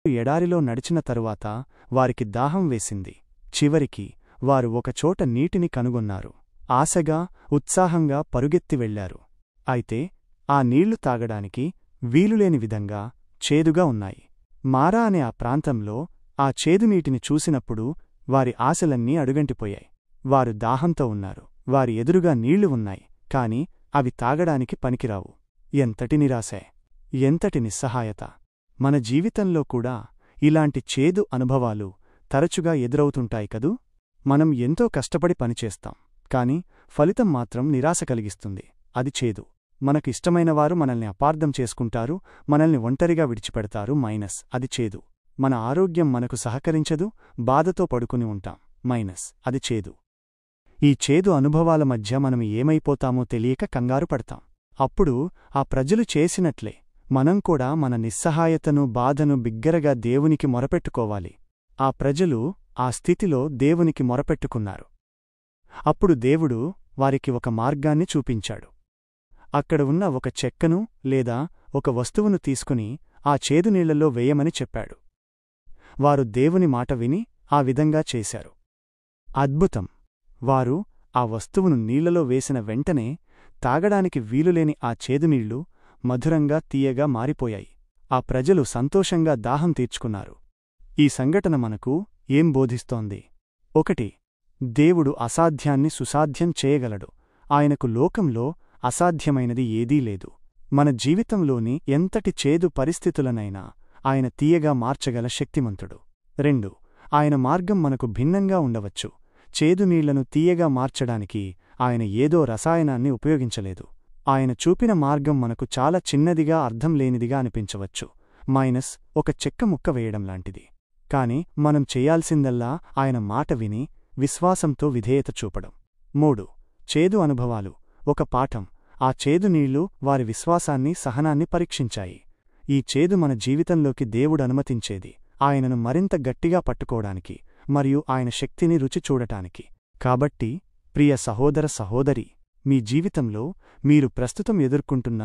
ఎడారిలో నడిచిన తరువాత వారికి దాహం వేసింది. చివరికి వారు ఒకచోట నీటిని కనుగొన్నారు. ఆశగా, ఉత్సాహంగా పరుగెత్తి వెళ్లారు. అయితే ఆ నీళ్లు తాగడానికి వీలులేని విధంగా చేదుగా ఉన్నాయి. మారా అనే ఆ ప్రాంతంలో ఆ చేదునీటిని చూసినప్పుడు వారి ఆశలన్నీ అడుగంటిపోయాయి. వారు దాహంతో ఉన్నారు. వారి ఎదురుగా నీళ్లు ఉన్నాయి, కాని అవి తాగడానికి పనికిరావు. ఎంతటి నిరాశే! ఎంతటి నిస్సహాయత! మన జీవితంలో కూడా ఇలాంటి చేదు అనుభవాలు తరచుగా ఎదురవుతుంటాయి కదూ? మనం ఎంతో కష్టపడి పనిచేస్తాం, కాని ఫలితం మాత్రం నిరాశ కలిగిస్తుంది. అది చేదు. మనకు ఇష్టమైనవారు మనల్ని అపార్థం చేసుకుంటారు, మనల్ని ఒంటరిగా విడిచిపెడతారు. అది చేదు. మన ఆరోగ్యం మనకు సహకరించదు, బాధతో పడుకుని ఉంటాం. అది చేదు. ఈ చేదు అనుభవాల మధ్య మనం ఏమైపోతామో తెలియక కంగారు పడతాం. అప్పుడు ఆ ప్రజలు చేసినట్లే మనం కూడా మన నిస్సహాయతను, బాధను బిగ్గరగా దేవునికి మొరపెట్టుకోవాలి. ఆ ప్రజలు ఆ స్థితిలో దేవునికి మొరపెట్టుకున్నారు. అప్పుడు దేవుడు వారికి ఒక మార్గాన్ని చూపించాడు. అక్కడ ఉన్న ఒక చెక్కను లేదా ఒక వస్తువును తీసుకుని ఆ చేదునీళ్లలో వేయమని చెప్పాడు. వారు దేవుని మాట విని ఆ విధంగా చేశారు. అద్భుతం! వారు ఆ వస్తువును నీళ్లలో వేసిన వెంటనే తాగడానికి వీలులేని ఆ చేదునీళ్లు మధురంగా, తీయగా మారిపోయాయి. ఆ ప్రజలు సంతోషంగా దాహం తీర్చుకున్నారు. ఈ సంఘటన మనకు ఏం బోధిస్తోంది? 1. దేవుడు అసాధ్యాన్ని సుసాధ్యం చేయగలడు. ఆయనకు లోకంలో అసాధ్యమైనది ఏదీ లేదు. మన జీవితంలోని ఎంతటి చేదు పరిస్థితులనైనా ఆయన తీయగా మార్చగల శక్తిమంతుడు. 2. ఆయన మార్గం మనకు భిన్నంగా ఉండవచ్చు. చేదునీళ్లను తీయగా మార్చడానికి ఆయన ఏదో రసాయనాన్ని ఉపయోగించలేదు. ఆయన చూపిన మార్గం మనకు చాలా చిన్నదిగా, అర్థం లేనిదిగా అనిపించవచ్చు. ఒక చెక్క ముక్క వేయడం లాంటిది. కాని మనం చెయ్యాల్సిందల్లా ఆయన మాట విని విశ్వాసంతో విధేయత చూపడం. 3. చేదు అనుభవాలు ఒక పాఠం. ఆ చేదునీళ్లు వారి విశ్వాసాన్ని, సహనాన్ని పరీక్షించాయి. ఈ చేదు మన జీవితంలోకి దేవుడు అనుమతించేది ఆయనను మరింత గట్టిగా పట్టుకోవడానికి మరియు ఆయన శక్తిని రుచి చూడటానికి. కాబట్టి ప్రియ సహోదర సహోదరీ, మీ జీవితంలో మీరు ప్రస్తుతం ఎదుర్కొంటున్న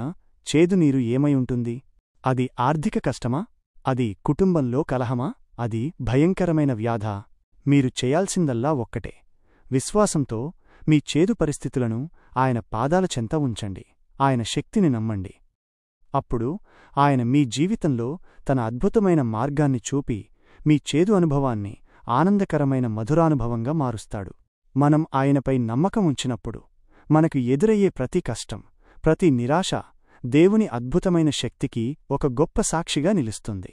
చేదునీరు ఏమై ఉంటుంది? అది ఆర్థిక కష్టమా? అది కుటుంబంలో కలహమా? అది భయంకరమైన వ్యాధా? మీరు చేయాల్సిందల్లా ఒక్కటే. విశ్వాసంతో మీ చేదు పరిస్థితులను ఆయన పాదాల చెంత ఉంచండి. ఆయన శక్తిని నమ్మండి. అప్పుడు ఆయన మీ జీవితంలో తన అద్భుతమైన మార్గాన్ని చూపి మీ చేదు అనుభవాన్ని ఆనందకరమైన మధురానుభవంగా మారుస్తాడు. మనం ఆయనపై నమ్మకం ఉంచినప్పుడు మనకు ఎదురయ్యే ప్రతి కష్టం, ప్రతి నిరాశ దేవుని అద్భుతమైన శక్తికి ఒక గొప్ప సాక్షిగా నిలుస్తుంది.